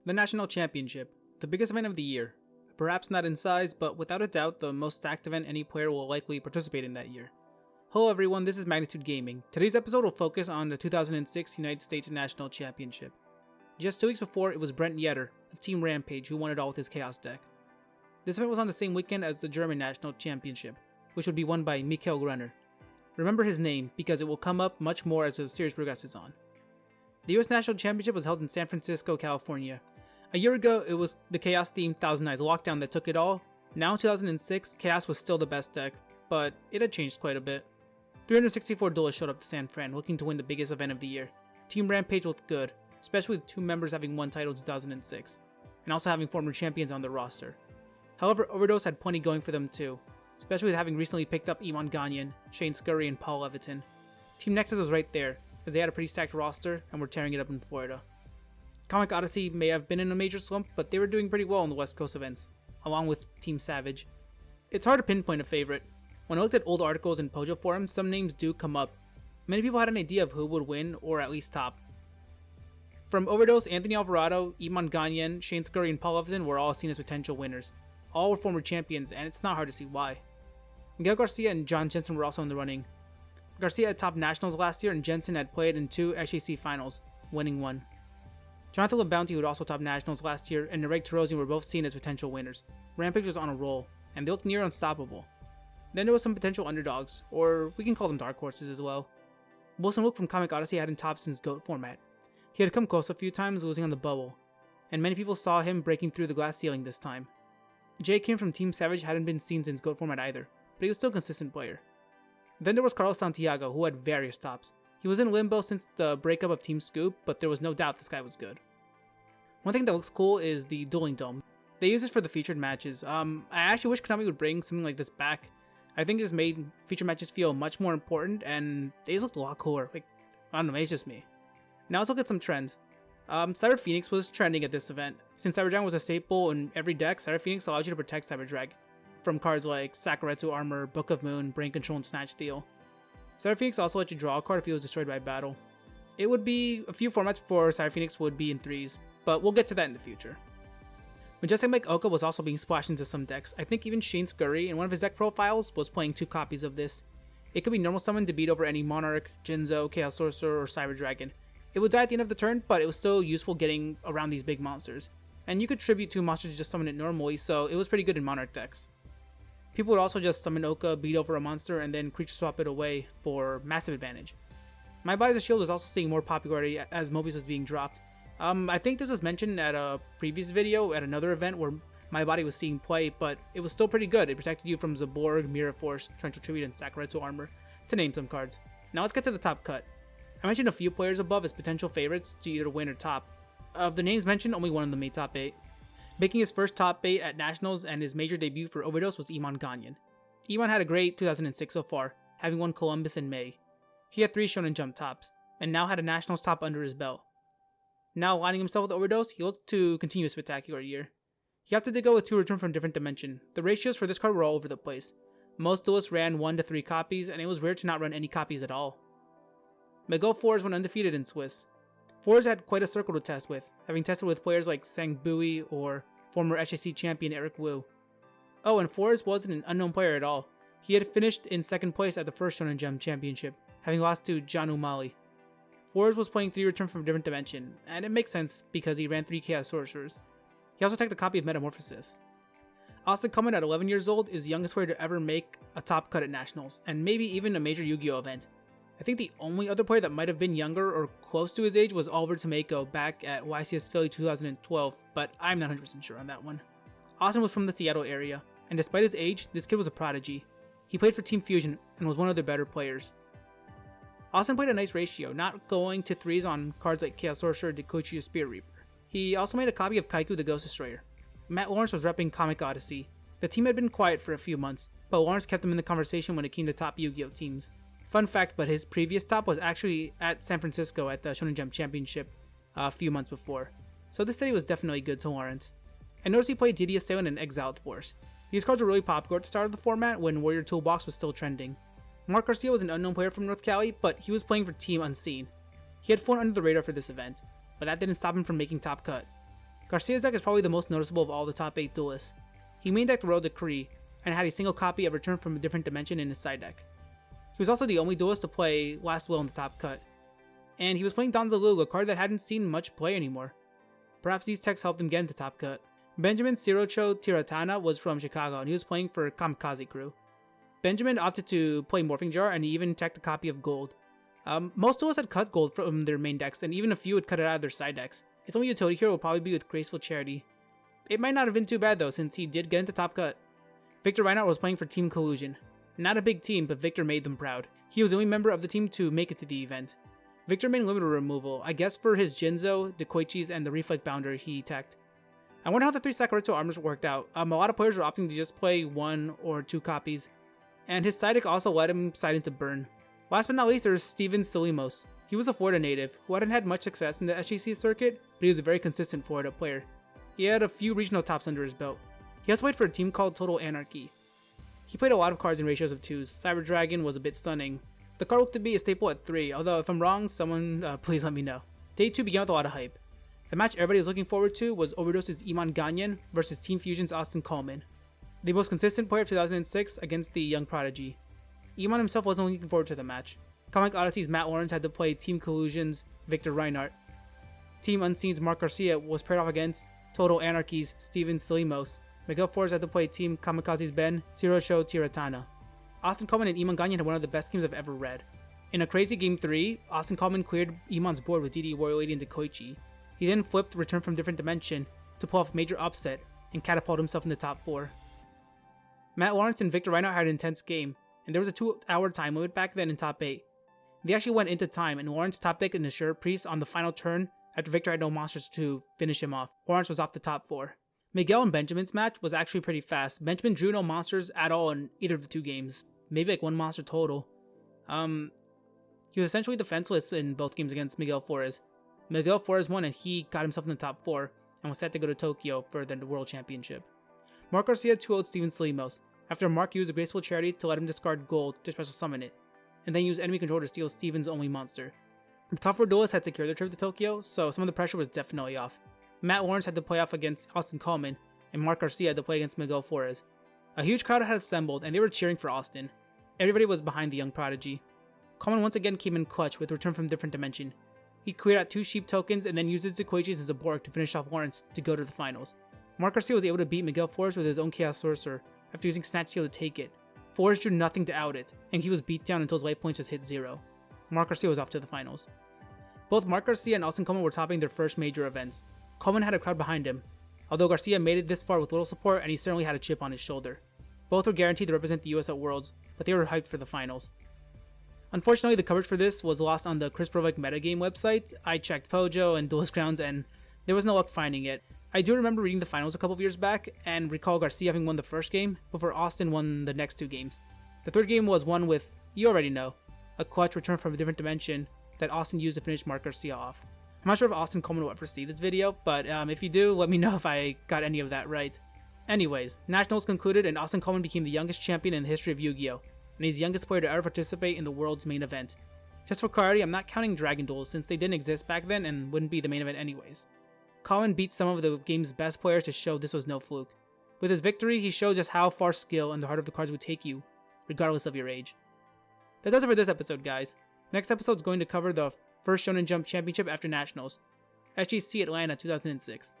The National Championship, the biggest event of the year. Perhaps not in size, but without a doubt the most stacked event any player will likely participate in that year. Hello everyone, this is Magnitude Gaming. Today's episode will focus on the 2006 United States National Championship. Just 2 weeks before, it was Brent Yetter of Team Rampage who won it all with his Chaos deck. This event was on the same weekend as the German National Championship, which would be won by Reiner. Remember his name, because it will come up much more as the series progresses on. The US National Championship was held in San Francisco, California. A year ago, it was the Chaos-themed Thousand Eyes Lockdown that took it all. Now in 2006, Chaos was still the best deck, but it had changed quite a bit. 364 duelists showed up to San Fran, looking to win the biggest event of the year. Team Rampage looked good, especially with 2 members having won title in 2006, and also having former champions on their roster. However, Overdose had plenty going for them too, especially with having recently picked up Emon Ghaneian, Shane Scurry, and Paul Leviton. Team Nexus was right there, as they had a pretty stacked roster and were tearing it up in Florida. Comic Odyssey may have been in a major slump, but they were doing pretty well in the West Coast events, along with Team Savage. It's hard to pinpoint a favorite. When I looked at old articles in Pojo forums, some names do come up. Many people had an idea of who would win, or at least top. From Overdose, Anthony Alvarado, Iman Ghanian, Shane Scurry, and Paul Leviton were all seen as potential winners. All were former champions, and it's not hard to see why. Miguel Garcia and John Jensen were also in the running. Garcia had topped nationals last year, and Jensen had played in 2 HAC finals, winning 1. Jonathan LeBounty, who had also topped nationals last year, and Nareg Tarosian were both seen as potential winners. Rampage was on a roll, and they looked near unstoppable. Then there was some potential underdogs, or we can call them dark horses as well. Wilson Luke from Comic Odyssey hadn't topped since GOAT format. He had come close a few times, losing on the bubble, and many people saw him breaking through the glass ceiling this time. Jay Kim from Team Savage hadn't been seen since GOAT format either, but he was still a consistent player. Then there was Carlos Santiago, who had various tops. He was in limbo since the breakup of Team Scoop, but there was no doubt this guy was good. One thing that looks cool is the Dueling Dome. They use this for the featured matches. I actually wish Konami would bring something like this back. I think this made featured matches feel much more important, and they just looked a lot cooler. Like, I don't know, maybe it's just me. Now let's look at some trends. Cyber Phoenix was trending at this event. Since Cyber Dragon was a staple in every deck, Cyber Phoenix allowed you to protect Cyber Dragon from cards like Sakuretsu Armor, Book of Moon, Brain Control, and Snatch Steal. Cyber Phoenix also let you draw a card if he was destroyed by battle. It would be a few formats for Cyber Phoenix would be in 3s, but we'll get to that in the future. Majestic Mike Oka was also being splashed into some decks. I think even Shane Scurry in one of his deck profiles was playing 2 copies of this. It could be normal summon to beat over any Monarch, Jinzo, Chaos Sorcerer, or Cyber Dragon. It would die at the end of the turn, but it was still useful getting around these big monsters. And you could tribute 2 monsters to just summon it normally, so it was pretty good in Monarch decks. People would also just summon Oka, beat over a monster, and then creature swap it away for massive advantage. My Body's a Shield was also seeing more popularity as Mobius was being dropped. I think this was mentioned at a previous video at another event where My Body was seeing play, but it was still pretty good. It protected you from Zaborg, Mirror Force, Torrential Tribute, and Sakuretsu Armor, to name some cards. Now let's get to the top cut. I mentioned a few players above as potential favorites to either win or top. Of the names mentioned, only one of them made top 8. Making his first top 8 at Nationals and his major debut for Overdose was Iman Ghanian. Iman had a great 2006 so far, having won Columbus in May. He had 3 Shonen Jump tops, and now had a Nationals top under his belt. Now aligning himself with Overdose, he looked to continue a spectacular year. He opted to go with 2 Return from Different Dimension. The ratios for this card were all over the place. Most duelists ran 1 to 3 copies, and it was rare to not run any copies at all. Miguel Flores went undefeated in Swiss. Flores had quite a circle to test with, having tested with players like Sang Bui or former HAC champion Eric Wu. Oh, and Flores wasn't an unknown player at all. He had finished in 2nd place at the first Shonen Jump Championship, having lost to John Umali. Flores was playing 3 Return from a Different Dimension, and it makes sense because he ran 3 Chaos Sorcerers. He also took a copy of Metamorphosis. Austin Coleman at 11 years old is the youngest player to ever make a top cut at Nationals, and maybe even a major Yu-Gi-Oh event. I think the only other player that might have been younger or close to his age was Oliver Tomeko back at YCS Philly 2012, but I'm not 100% sure on that one. Austin was from the Seattle area, and despite his age, this kid was a prodigy. He played for Team Fusion and was one of their better players. Austin played a nice ratio, not going to 3s on cards like Chaos Sorcerer, Dekoichi, or Spirit Reaper. He also made a copy of Kaiku the Ghost Destroyer. Matt Lawrence was repping Comic Odyssey. The team had been quiet for a few months, but Lawrence kept them in the conversation when it came to top Yu-Gi-Oh teams. Fun fact, but his previous top was actually at San Francisco at the Shonen Jump Championship a few months before. So this study was definitely good to Lawrence. I noticed he played Didier Assailant and Exiled Force. These cards were really popular at the start of the format when Warrior Toolbox was still trending. Mark Garcia was an unknown player from North Cali, but he was playing for Team Unseen. He had flown under the radar for this event, but that didn't stop him from making top cut. Garcia Zack is probably the most noticeable of all the top 8 duelists. He main decked Royal Decree, and had a single copy of Return from a Different Dimension in his side deck. He was also the only duelist to play Last Will in the top cut. And he was playing Donzalug, a card that hadn't seen much play anymore. Perhaps these techs helped him get into top cut. Benjamin Sirocho Tiratana was from Chicago, and he was playing for Kamikaze Crew. Benjamin opted to play Morphing Jar, and he even teched a copy of Gold. Most duelists had cut Gold from their main decks, and even a few would cut it out of their side decks. His only utility hero would probably be with Graceful Charity. It might not have been too bad though, since he did get into top cut. Victor Reiner was playing for Team Collusion. Not a big team, but Victor made them proud. He was the only member of the team to make it to the event. Victor made limited removal, I guess for his Jinzo, Dekoichis, and the Reflect Bounder he teched. I wonder how the 3 Sakaretsu armors worked out. A lot of players were opting to just play 1 or 2 copies, and his side deck also let him side into burn. Last but not least, there's Steven Silemos. He was a Florida native, who hadn't had much success in the SGC circuit, but he was a very consistent Florida player. He had a few regional tops under his belt. He also played for a team called Total Anarchy. He played a lot of cards in ratios of 2s. Cyber Dragon was a bit stunning. The card looked to be a staple at 3, although if I'm wrong, someone please let me know. Day 2 began with a lot of hype. The match everybody was looking forward to was Overdose's Iman Ghanian versus Team Fusion's Austin Coleman, the most consistent player of 2006 against the young prodigy. Iman himself wasn't looking forward to the match. Comic Odyssey's Matt Lawrence had to play Team Collusion's Victor Reinhardt. Team Unseen's Mark Garcia was paired off against Total Anarchy's Steven Silemos. Miguel Flores had to play Team Kamikaze's Ben Sirocho Tiratana. Austin Coleman and Emon Ghaneian had one of the best games I've ever read. In a crazy Game 3, Austin Coleman cleared Iman's board with DD Warrior Lady and Dekoichi. He then flipped Return from Different Dimension to pull off a major upset and catapult himself in the top 4. Matt Lawrence and Victor Reiner had an intense game, and there was a 2-hour time limit back then in top 8. They actually went into time, and Lawrence top decked an Assure Priest on the final turn after Victor had no monsters to finish him off. Lawrence was off the top 4. Miguel and Benjamin's match was actually pretty fast. Benjamin drew no monsters at all in either of the 2 games. Maybe like 1 monster total. He was essentially defenseless in both games against Miguel Flores. Miguel Flores won and he got himself in the top 4 and was set to go to Tokyo for the World Championship. Mark Garcia 2-0'd Steven Silemos, after Mark used a Graceful Charity to let him discard Gold to special summon it, and then use enemy control to steal Steven's only monster. The top 4 duelists had secured their trip to Tokyo, so some of the pressure was definitely off. Matt Lawrence had to play off against Austin Coleman, and Mark Garcia had to play against Miguel Flores. A huge crowd had assembled, and they were cheering for Austin. Everybody was behind the young prodigy. Coleman once again came in clutch with Return from Different Dimension. He cleared out 2 sheep tokens and then used his Dekoichis as a Borg to finish off Lawrence to go to the finals. Mark Garcia was able to beat Miguel Flores with his own Chaos Sorcerer after using Snatch Seal to take it. Flores drew nothing to out it, and he was beat down until his life points just hit 0. Mark Garcia was off to the finals. Both Mark Garcia and Austin Coleman were topping their first major events. Coleman had a crowd behind him, although Garcia made it this far with little support and he certainly had a chip on his shoulder. Both were guaranteed to represent the US at Worlds, but they were hyped for the finals. Unfortunately, the coverage for this was lost on the Chris Brovik metagame website. I checked Pojo and Duelist Grounds and there was no luck finding it. I do remember reading the finals a couple of years back and recall Garcia having won the first game before Austin won the next 2 games. The third game was one with, you already know, a clutch Return from a Different Dimension that Austin used to finish Mark Garcia off. I'm not sure if Austin Coleman will ever see this video, but if you do, let me know if I got any of that right. Anyways, Nationals concluded and Austin Coleman became the youngest champion in the history of Yu-Gi-Oh! And he's the youngest player to ever participate in the world's main event. Just for clarity, I'm not counting Dragon Duels since they didn't exist back then and wouldn't be the main event anyways. Coleman beat some of the game's best players to show this was no fluke. With his victory, he showed just how far skill and the heart of the cards would take you, regardless of your age. That does it for this episode, guys. Next episode is going to cover the first Shonen Jump Championship after Nationals, SGC Atlanta 2006.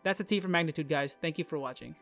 That's a T for Magnitude, guys. Thank you for watching.